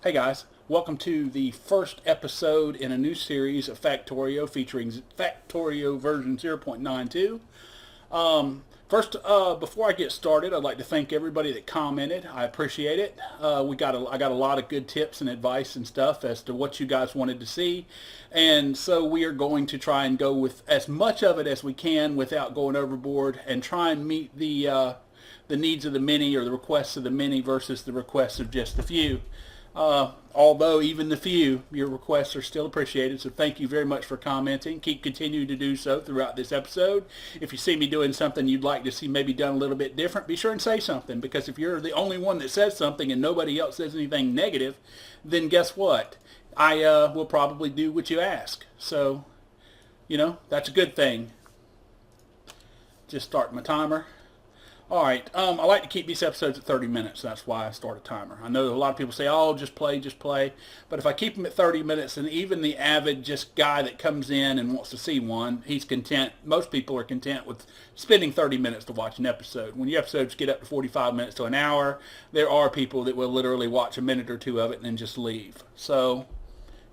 Hey guys, welcome to the first episode in a new series of Factorio featuring Factorio version 0.9.2. Before I get started, I'd like to thank everybody that commented. I appreciate it. I got a lot of good tips and advice and stuff as to what you guys wanted to see, and so we are going to try and go with as much of it as we can without going overboard, and try and meet the needs of the many, or the requests of the many versus the requests of just the few. Although even the few, your requests are still appreciated, so thank you very much for commenting. Keep continuing to do so throughout this episode. If you see me doing something you'd like to see maybe done a little bit different, be sure and say something, because if you're the only one that says something and nobody else says anything negative, then guess what? I will probably do what you ask. So, that's a good thing. Just start my timer. All right. I like to keep these episodes at 30 minutes. That's why I start a timer. I know a lot of people say, "Oh, just play, just play." But if I keep them at 30 minutes, then even the avid just guy that comes in and wants to see one, he's content. Most people are content with spending 30 minutes to watch an episode. When your episodes get up to 45 minutes to an hour, there are people that will literally watch a minute or two of it and then just leave. So,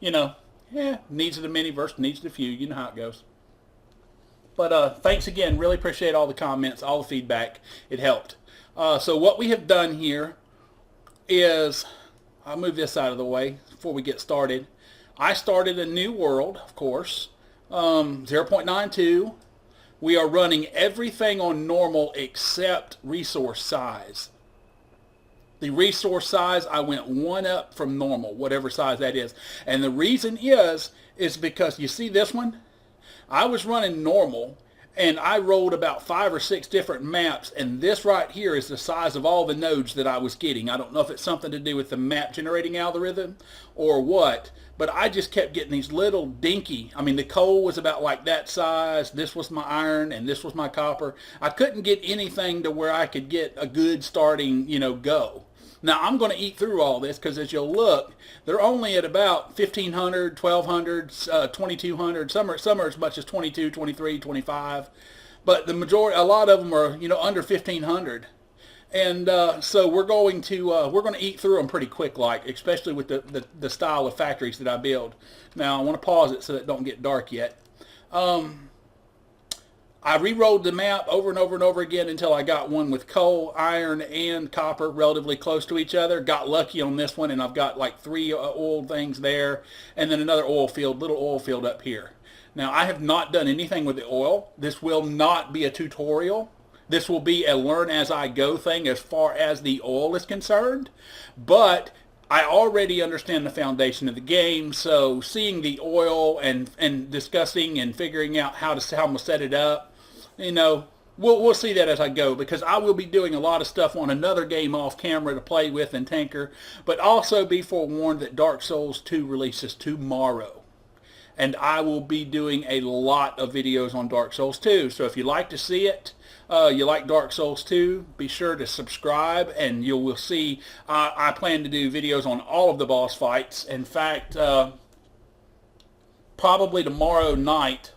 needs of the many versus needs of the few. You know how it goes. But thanks again. Really appreciate all the comments, all the feedback. It helped. So what we have done here is, I'll move this out of the way before we get started. I started a new world, of course, 0.92. We are running everything on normal except resource size. The resource size, I went one up from normal, whatever size that is. And the reason is because you see this one? I was running normal, and I rolled about 5 or 6 different maps, and this right here is the size of all the nodes that I was getting. I don't know if it's something to do with the map generating algorithm or what, but I just kept getting these little dinky. I mean, the coal was about like that size. This was my iron, and this was my copper. I couldn't get anything to where I could get a good starting, go. Now, I'm going to eat through all this because as you'll look, they're only at about 1,500, 1,200, 2,200. Some are as much as 22, 23, 25. But the majority, a lot of them are, under 1,500. And so we're going to eat through them pretty quick, like, especially with the style of factories that I build. Now, I want to pause it so that it don't get dark yet. I re-rolled the map over and over and over again until I got one with coal, iron, and copper relatively close to each other. Got lucky on this one, and I've got like 3 oil things there, and then another little oil field up here. Now, I have not done anything with the oil. This will not be a tutorial. This will be a learn-as-I-go thing as far as the oil is concerned, but I already understand the foundation of the game, so seeing the oil and discussing and figuring out how I'm going to set it up, we'll see that as I go, because I will be doing a lot of stuff on another game off camera to play with and tinker, but also be forewarned that Dark Souls 2 releases tomorrow. And I will be doing a lot of videos on Dark Souls 2, so if you like to see it, you like Dark Souls 2, be sure to subscribe, and you will see I plan to do videos on all of the boss fights. In fact, probably tomorrow night,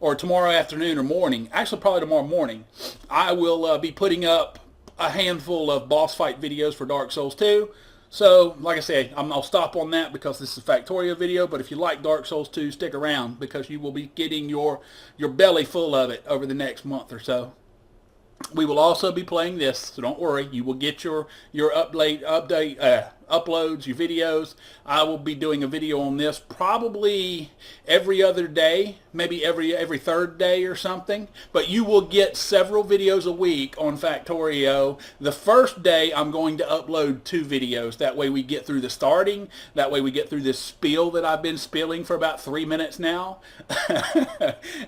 or tomorrow afternoon or morning, actually probably tomorrow morning, I will be putting up a handful of boss fight videos for Dark Souls 2. So, like I said, I'll stop on that because this is a Factorio video, but if you like Dark Souls 2, stick around because you will be getting your belly full of it over the next month or so. We will also be playing this, so don't worry. You will get your uploads, your videos. I will be doing a video on this probably every other day, maybe every third day or something. But you will get several videos a week on Factorio. The first day I'm going to upload 2 videos. That way we get through the starting. That way we get through this spiel that I've been spilling for about 3 minutes now.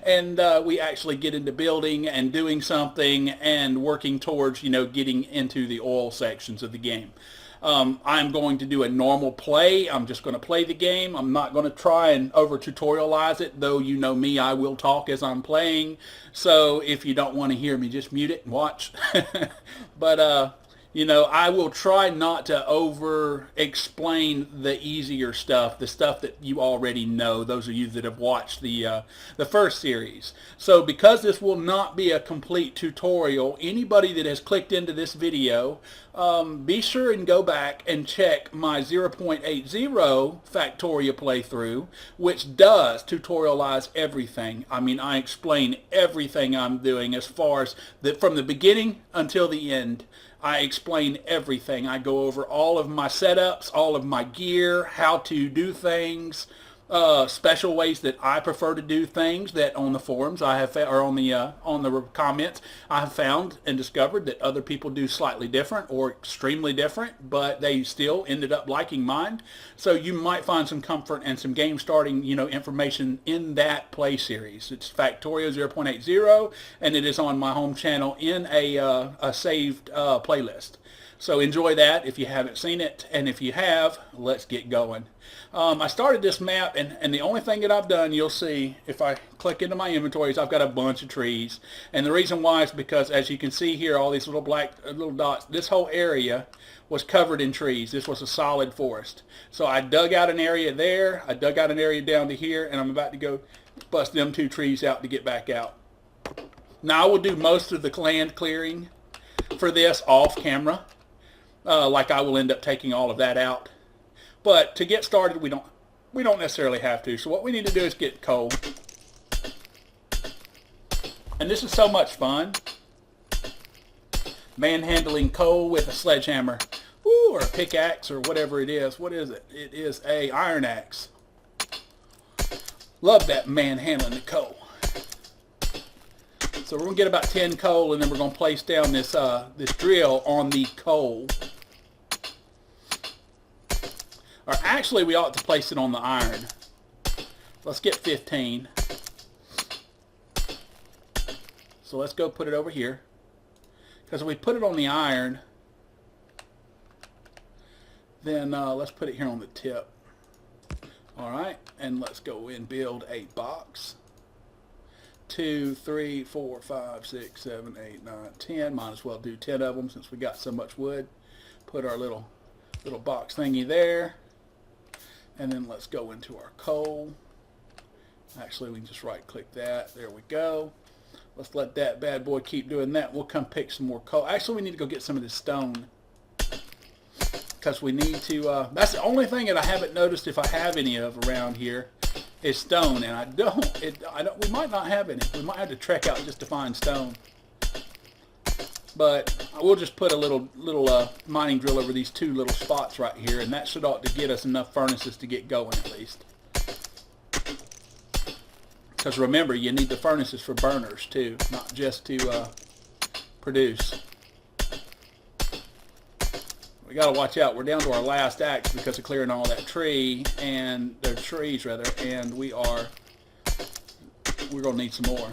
And we actually get into building and doing something and working towards, getting into the oil sections of the game. I'm going to do a normal play. I'm just going to play the game. I'm not going to try and over-tutorialize it, though you know me, I will talk as I'm playing. So if you don't want to hear me, just mute it and watch. But You know, I will try not to over explain the easier stuff, the stuff that you already know, those of you that have watched the first series. So because this will not be a complete tutorial, anybody that has clicked into this video, be sure and go back and check my 0.80 Factorio playthrough, which does tutorialize everything. I mean, I explain everything I'm doing as far as from the beginning until the end. I explain everything. I go over all of my setups, all of my gear, how to do things, special ways that I prefer to do things that on the forums I have, or on the comments, I have found and discovered that other people do slightly different or extremely different, but they still ended up liking mine. So you might find some comfort and some game starting, information in that play series. It's Factorio 0.80, and it is on my home channel in a saved playlist. So enjoy that if you haven't seen it, and if you have, let's get going. I started this map, and the only thing that I've done, you'll see, if I click into my inventories, I've got a bunch of trees. And the reason why is because, as you can see here, all these little black little dots, this whole area was covered in trees. This was a solid forest. So I dug out an area there, I dug out an area down to here, and I'm about to go bust them 2 trees out to get back out. Now I will do most of the land clearing for this off camera. Like I will end up taking all of that out. But to get started, we don't necessarily have to. So what we need to do is get coal. And this is so much fun. Manhandling coal with a sledgehammer. Ooh, or a pickaxe or whatever it is. What is it? It is a iron axe. Love that manhandling the coal. So we're going to get about 10 coal, and then we're going to place down this drill on the coal. Or actually, we ought to place it on the iron. Let's get 15. So let's go put it over here. Because if we put it on the iron, then let's put it here on the tip. Alright, and let's go and build a box. 2, 3, 4, 5, 6, 7, 8, 9, 10. Might as well do 10 of them since we got so much wood. Put our little box thingy there. And then let's go into our coal. Actually, we can just right click that. There we go. Let's let that bad boy keep doing that. We'll come pick some more coal. Actually, we need to go get some of this stone. Because we need to, that's the only thing that I haven't noticed if I have any of around here is stone. And I don't, we might not have any. We might have to trek out just to find stone. But we'll just put a little mining drill over these 2 little spots right here, and that should ought to get us enough furnaces to get going at least. Because remember, you need the furnaces for burners too, not just to produce. We got to watch out. We're down to our last axe because of clearing all that tree, and the trees rather, and we're going to need some more.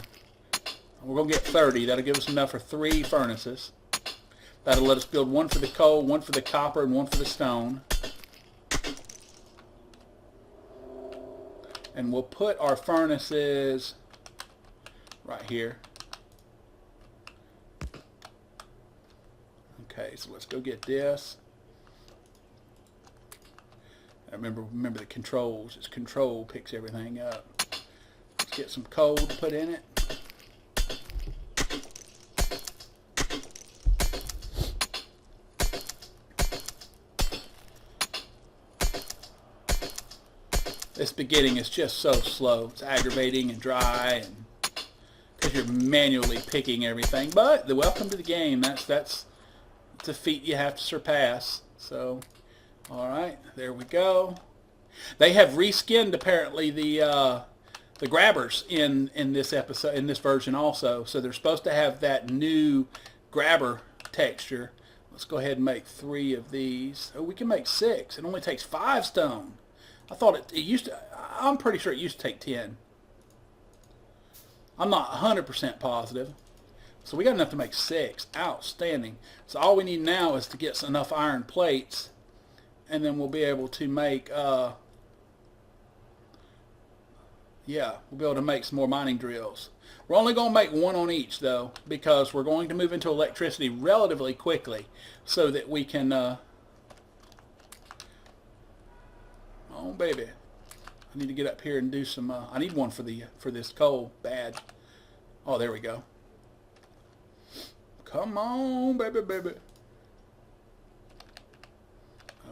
We're going to get 30. That'll give us enough for 3 furnaces. That'll let us build 1 for the coal, 1 for the copper, and 1 for the stone. And we'll put our furnaces right here. Okay, so let's go get this. Remember the controls. It's control picks everything up. Let's get some coal to put in it. This beginning is just so slow. It's aggravating and dry, and because you're manually picking everything. But the welcome to the game. That's a feat you have to surpass. So, all right, there we go. They have reskinned apparently the grabbers in this episode, in this version also. So they're supposed to have that new grabber texture. Let's go ahead and make 3 of these. Oh, we can make 6. It only takes 5 stone. I thought it used to, I'm pretty sure it used to take 10. I'm not 100% positive. So we got enough to make 6. Outstanding. So all we need now is to get enough iron plates, and then we'll be able to make, we'll be able to make some more mining drills. We're only going to make 1 on each though, because we're going to move into electricity relatively quickly. so that we can, oh baby, I need to get up here and do some, I need one for this coal, bad. Oh, there we go. Come on, baby, baby.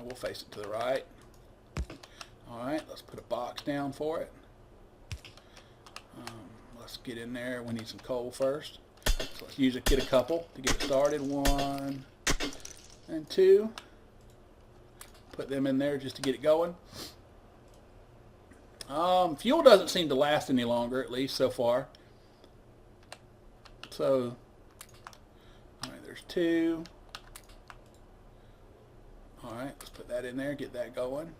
We'll face it to the right. Alright, let's put a box down for it. Let's get in there. We need some coal first. So let's get a couple to get it started. 1 and 2. Put them in there just to get it going. Fuel doesn't seem to last any longer, at least so far. So, alright, there's 2. Alright, let's put that in there, get that going.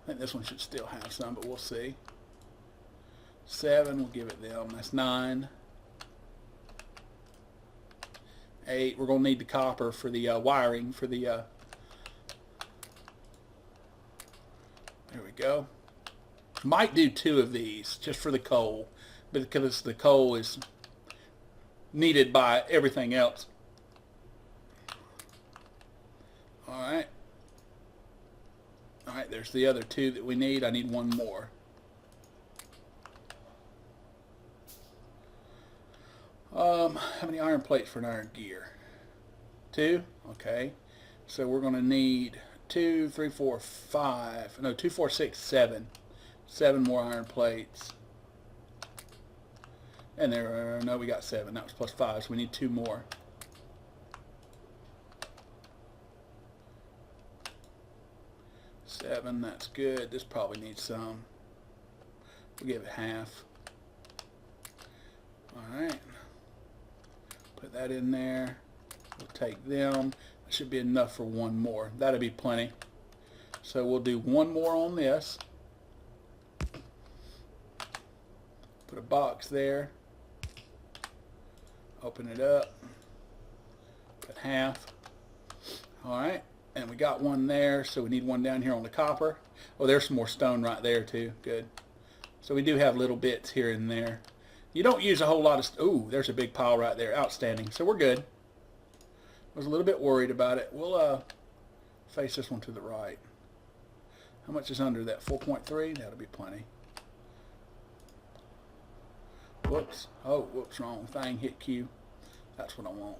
I think this one should still have some, but we'll see. 7, we'll give it them. That's 9. 8, we're going to need the copper for the wiring for the... there we go. Might do 2 of these, just for the coal, because the coal is needed by everything else. Alright. Alright, there's the other 2 that we need. I need 1 more. How many iron plates for an iron gear? 2? Okay. So we're going to need 2, 3, 4, 5. No, 2, 4, 6, 7. 7 more iron plates. And there, no, we got 7. That was plus 5, so we need 2 more. Seven, that's good. This probably needs some. We'll give it half. Alright. Put that in there. We'll take them. That should be enough for 1 more. That'll be plenty. So we'll do 1 more on this. Put a box there. Open it up. Put half. Alright. And we got 1 there, so we need 1 down here on the copper. Oh, there's some more stone right there too. Good. So we do have little bits here and there. You don't use a whole lot of... Ooh, there's a big pile right there. Outstanding. So we're good. I was a little bit worried about it. We'll face this one to the right. How much is under that? 4.3? That'll be plenty. Whoops. Oh, whoops, wrong thing. Hit Q. That's what I want.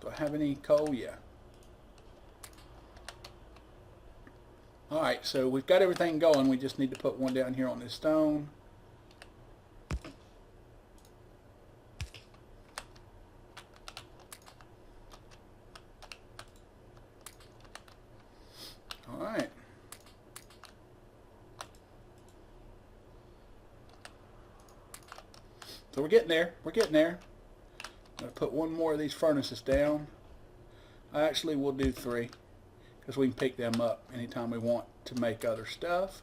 Do I have any coal? Yeah. Alright, so we've got everything going. We just need to put 1 down here on this stone. Alright. So we're getting there. We're getting there. I'm going to put 1 more of these furnaces down. I actually will do 3 because we can pick them up anytime we want to make other stuff.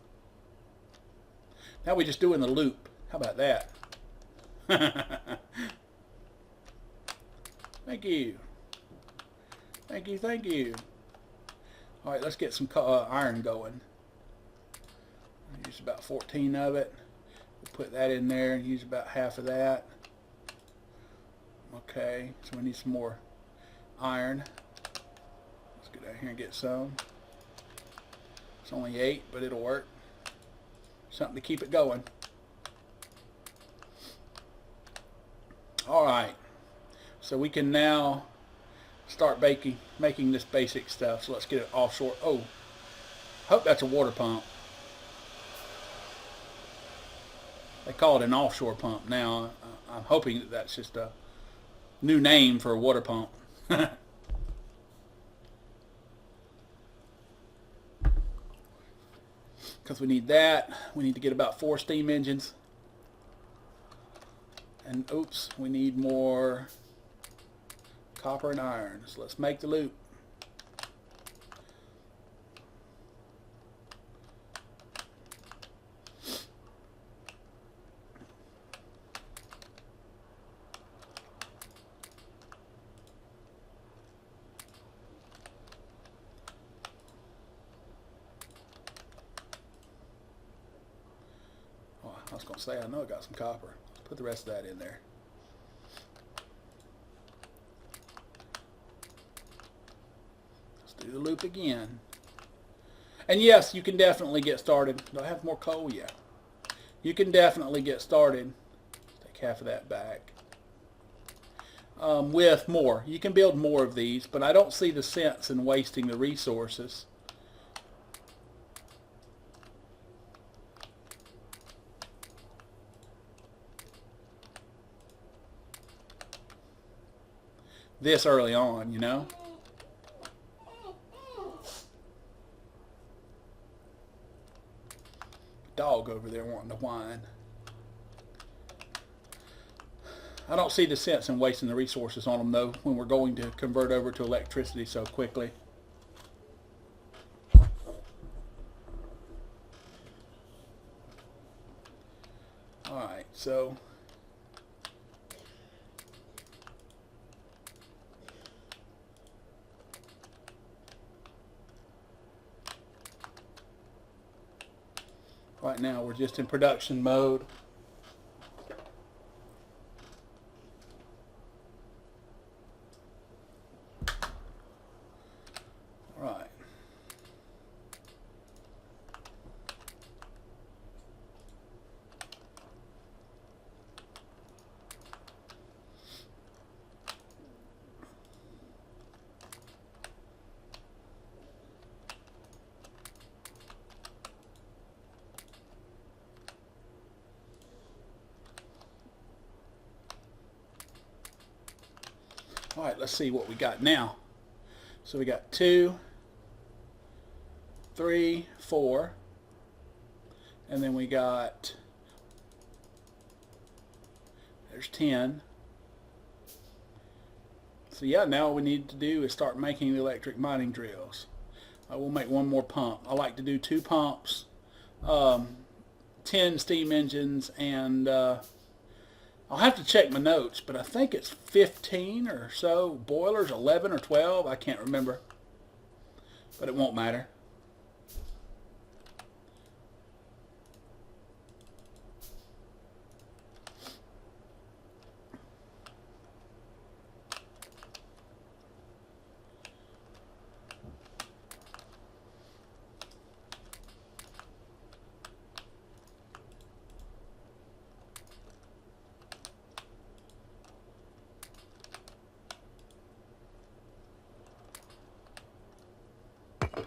Now we're just doing the loop. How about that? Thank you. Thank you, thank you. Alright, let's get some iron going. I'll use about 14 of it. We'll put that in there and use about half of that. Okay, so we need some more iron. Let's get out here and get some. It's only 8, but it'll work. Something to keep it going. Alright, so we can now start making this basic stuff. So let's get it offshore. Oh, hope that's a water pump. They call it an offshore pump now. I'm hoping that that's just a new name for a water pump. Because we need that. We need to get about 4 steam engines. And oops, we need more copper and iron. So let's make the loop. I was going to say, I know I got some copper. Let's put the rest of that in there. Do the loop again. And yes, you can definitely get started. Do I have more coal? Yeah. You can definitely get started. Take half of that back. With more. You can build more of these, but I don't see the sense in wasting the resources. This early on, you know. Dog over there wanting to whine. I don't see the sense in wasting the resources on them though when we're going to convert over to electricity so quickly. Alright, so right now we're just in production mode. Right. All right, let's see what we got now. So we got 2, 3, 4, and then we got, there's 10. So yeah, now all we need to do is start making the electric mining drills. We'll make one more pump. I like to do 2 pumps, 10 steam engines, and I'll have to check my notes, but I think it's 15 or so boilers, 11 or 12, I can't remember, but it won't matter.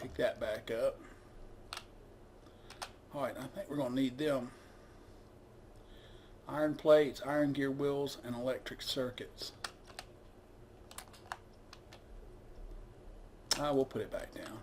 Pick that back up. Alright, I think we're going to need them. Iron plates, iron gear wheels, and electric circuits. We'll put it back down.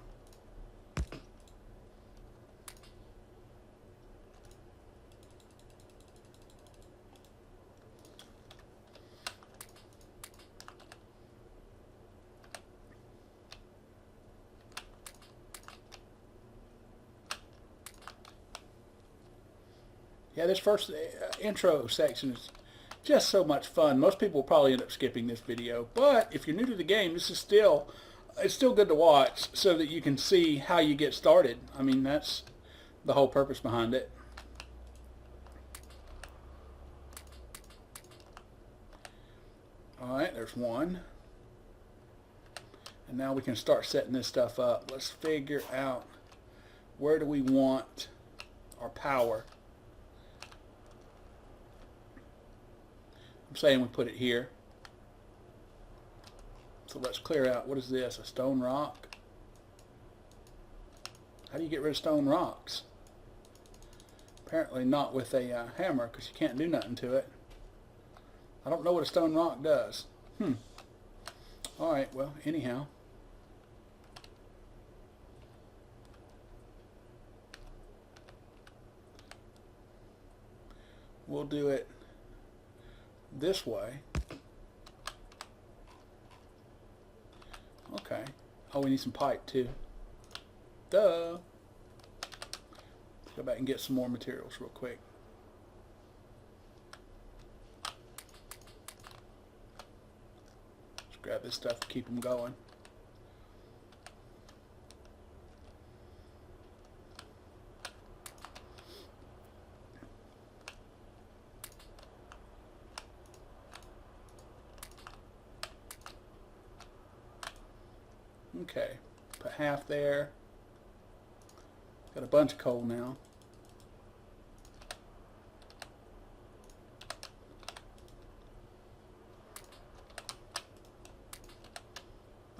Yeah, this first intro section is just so much fun. Most people will probably end up skipping this video, but if you're new to the game, this is it's still good to watch so that you can see how you get started. I mean, that's the whole purpose behind it. All right, there's one. And now we can start setting this stuff up. Let's figure out where do we want our power. I'm saying we put it here. So let's clear out, what is this, a stone rock? How do you get rid of stone rocks? Apparently not with a hammer, because you can't do nothing to it. I don't know what a stone rock does. Alright, well, anyhow. We'll do it this way. Okay. Oh, we need some pipe too. Duh. Let's go back and get some more materials real quick. Let's grab this stuff to keep them going. Okay. Put half there. Got a bunch of coal now.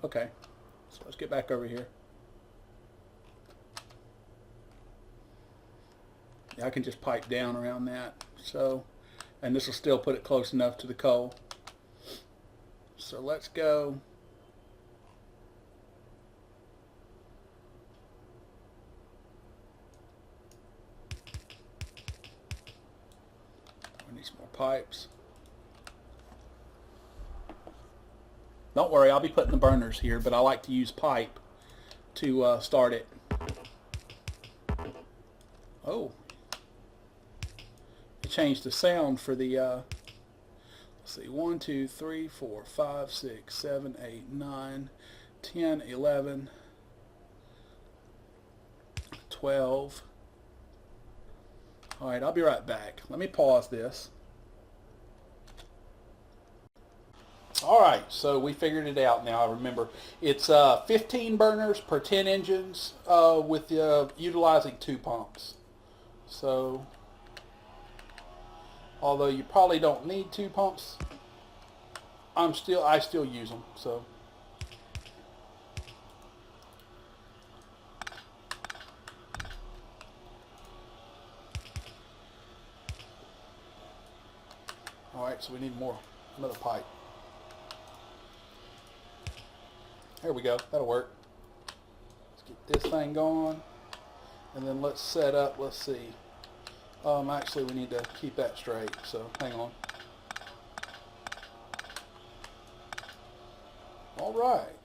Okay, so let's get back over here. Yeah, I can just pipe down around that. So, and this will still put it close enough to the coal. So let's go. I need some more pipes. Don't worry, I'll be putting the burners here, but I like to use pipe to start it. Oh, it changed the sound for the, let's see, 1, 2, 3, 4, 5, 6, 7, 8, 9, 10, 11, 12. All right, I'll be right back. Let me pause this. All right, so we figured it out now. I remember it's 15 burners per 10 engines with utilizing 2 pumps. So, although you probably don't need 2 pumps, I still use them. So, all right, so we need another pipe. There we go. That'll work. Let's get this thing going. And then let's set up, let's see. Actually, we need to keep that straight, so hang on. All right.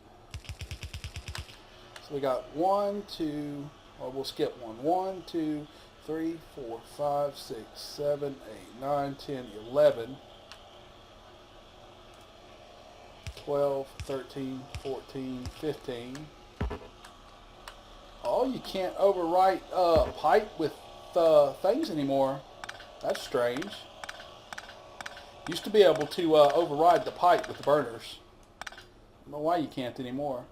So we got 1, 2, or we'll skip one. 1, 2, 3, 4, 5, 6, 7, 8, 9, 10, 11. 12, 13, 14, 15. Oh, you can't overwrite pipe with things anymore. That's strange. Used to be able to override the pipe with the burners. I don't know why you can't anymore.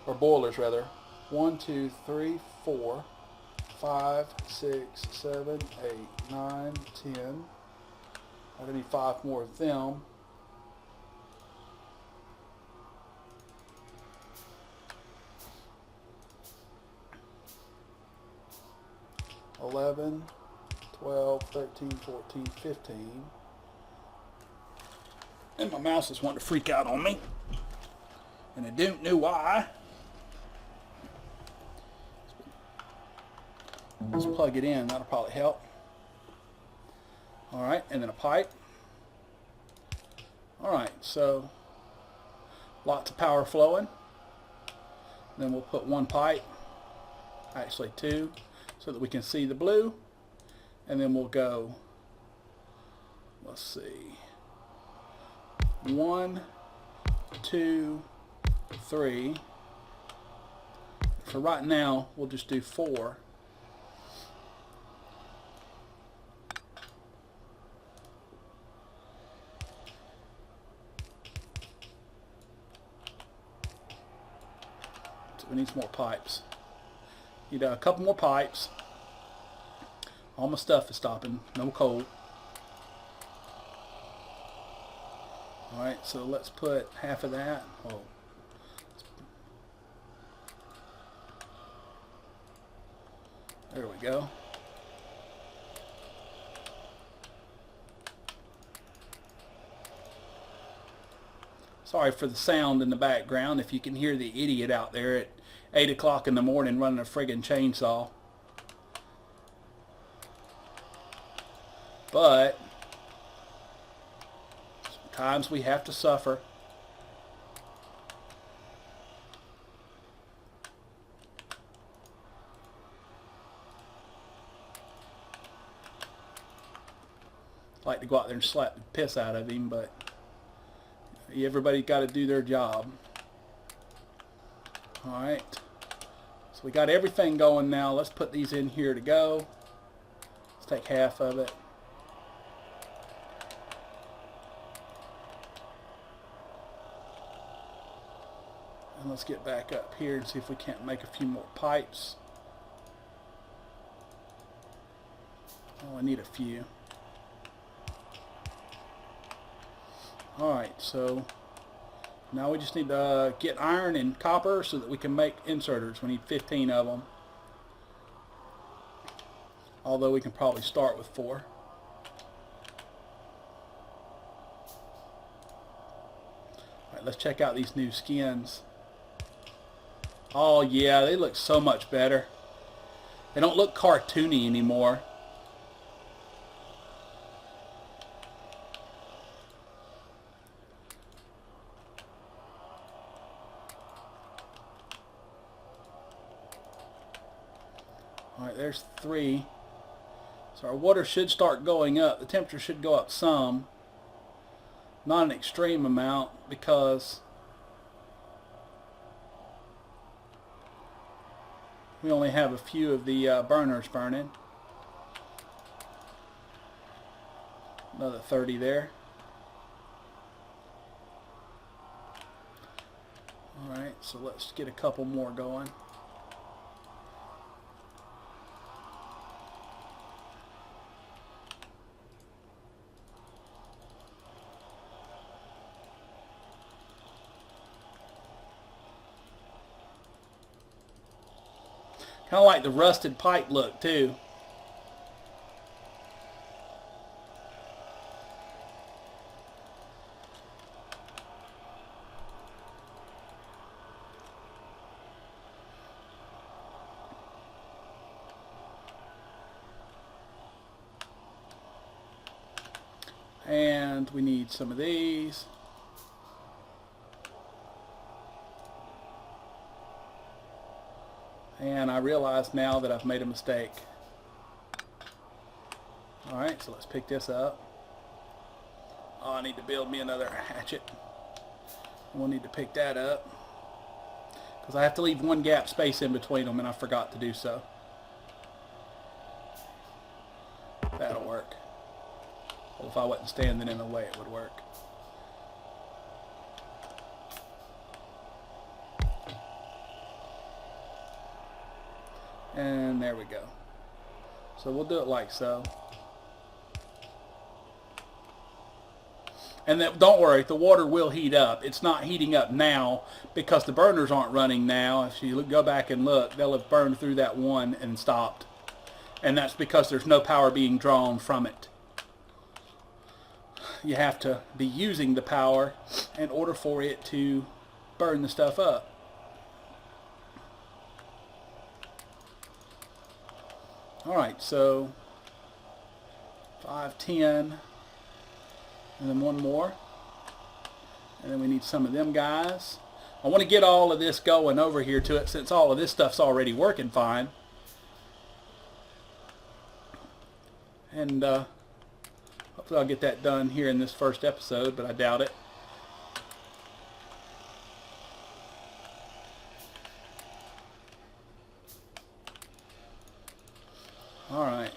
Or boilers, rather. 1, 2, 3, 4, 5, 6, 7, 8, 9, 10. I need 5 more of them. 11, 12, 13, 14, 15. And my mouse is wanting to freak out on me. And I don't know why. Let's plug it in. That'll probably help. Alright, and then a pipe. Alright, so lots of power flowing. Then we'll put 1 pipe. Actually 2. So that we can see the blue, and then we'll go, let's see, 1, 2, 3. For right now, we'll just do 4. So we need some more pipes. Need a couple more pipes. All my stuff is stopping. No coal. Alright, so let's put half of that. Oh. There we go. Sorry for the sound in the background if you can hear the idiot out there at 8 o'clock in the morning running a friggin' chainsaw. But sometimes we have to suffer. I'd like to go out there and slap the piss out of him, but everybody's got to do their job. Alright, so we got everything going now. Let's put these in here to go. Let's take half of it. And let's get back up here and see if we can't make a few more pipes. Oh, I need a few. Alright, so now we just need to get iron and copper so that we can make inserters. We need 15 of them. Although we can probably start with 4. Alright, let's check out these new skins. Oh yeah, they look so much better. They don't look cartoony anymore. Alright, there's 3. So our water should start going up. The temperature should go up some. Not an extreme amount because we only have a few of the burners burning. Another 30 there. Alright, so let's get a couple more going. Kind of like the rusted pipe look too. And we need some of these. And I realize now that I've made a mistake. Alright, so let's pick this up. Oh, I need to build me another hatchet. We'll need to pick that up, because I have to leave one gap space in between them, and I forgot to do so. That'll work. Well, if I wasn't standing in the way, it would work. And there we go. So we'll do it like so. And that, don't worry, the water will heat up. It's not heating up now because the burners aren't running now. If you go back and look, they'll have burned through that one and stopped. And that's because there's no power being drawn from it. You have to be using the power in order for it to burn the stuff up. Alright, so 5, 10, and then one more. And then we need some of them guys. I want to get all of this going over here to it since all of this stuff's already working fine. And hopefully I'll get that done here in this first episode, but I doubt it. Alright.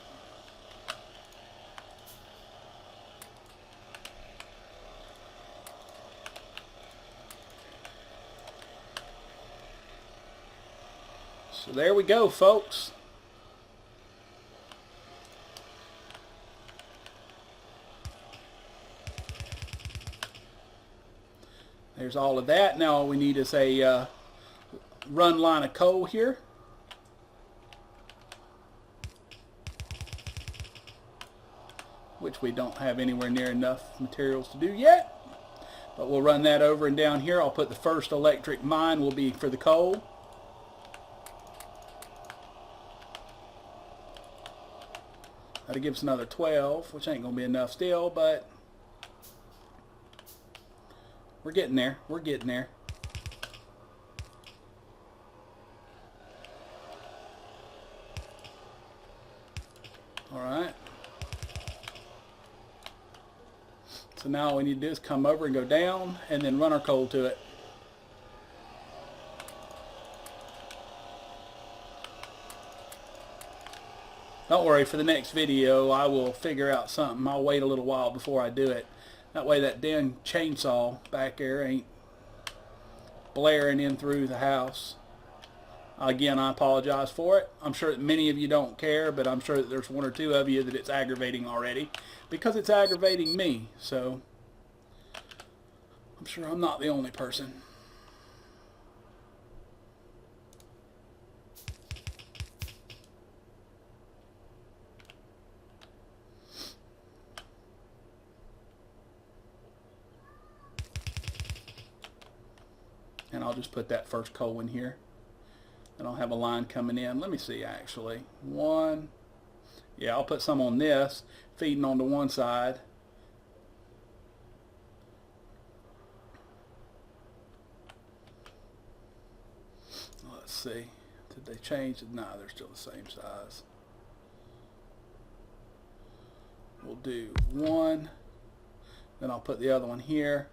So there we go, folks. There's all of that. Now all we need is a run line of coal here. Which we don't have anywhere near enough materials to do yet. But we'll run that over, and down here I'll put the first electric mine will be for the coal. That'll give us another 12, which ain't going to be enough still, but we're getting there. We're getting there. Alright. So now all we need to do is come over and go down and then run our coal to it. Don't worry, for the next video I will figure out something. I'll wait a little while before I do it. That way that damn chainsaw back there ain't blaring in through the house. Again, I apologize for it. I'm sure that many of you don't care, but I'm sure that there's one or two of you that it's aggravating already, because it's aggravating me. So I'm sure I'm not the only person. And I'll just put that first coal in here. And I'll have a line coming in. Let me see, actually. One. Yeah, I'll put some on this, feeding onto one side. Let's see. Did they change it? No, they're still the same size. We'll do one. Then I'll put the other one here.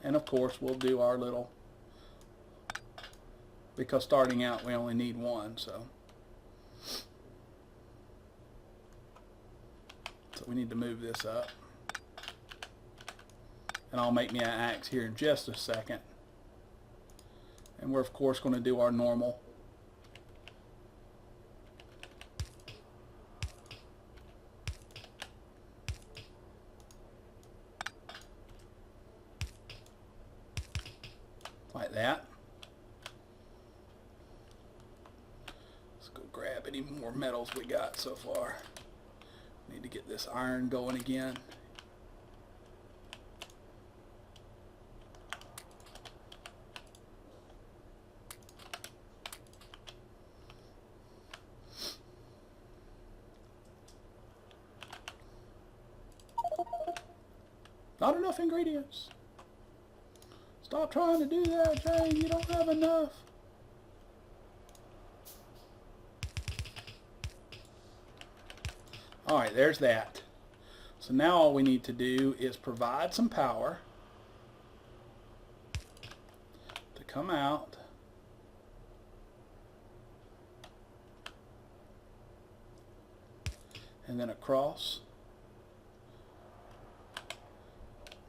And of course, we'll do our little, because starting out we only need one, so we need to move this up. And I'll make me an axe here in just a second. And we're of course going to do our normal. Like that. Let's go grab any more metals we got so far. Need to get this iron going again. Not enough ingredients. Stop trying to do that, Jane. You don't have enough. Alright, there's that. So now all we need to do is provide some power to come out. And then across.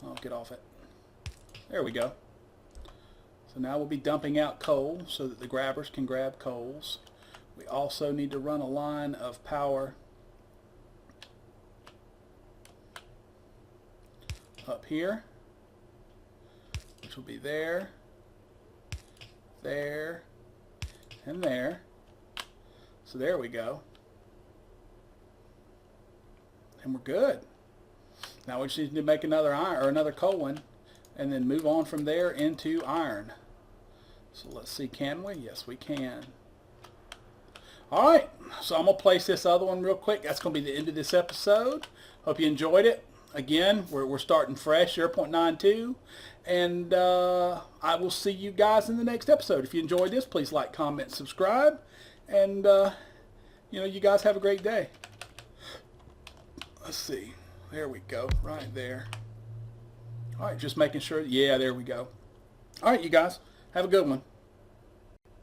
I'll get off it. There we go. So now we'll be dumping out coal so that the grabbers can grab coals. We also need to run a line of power up here, which will be there, there, and there. So there we go. And we're good. Now we just need to make another iron or another coal one, and then move on from there into iron. So let's see, can we? Yes, we can. Alright, so I'm going to place this other one real quick. That's going to be the end of this episode. Hope you enjoyed it. Again, we're starting fresh, 0.92. And I will see you guys in the next episode. If you enjoyed this, please like, comment, subscribe. And, you guys have a great day. Let's see. There we go, right there. All right, just making sure. Yeah, there we go. All right, you guys, have a good one.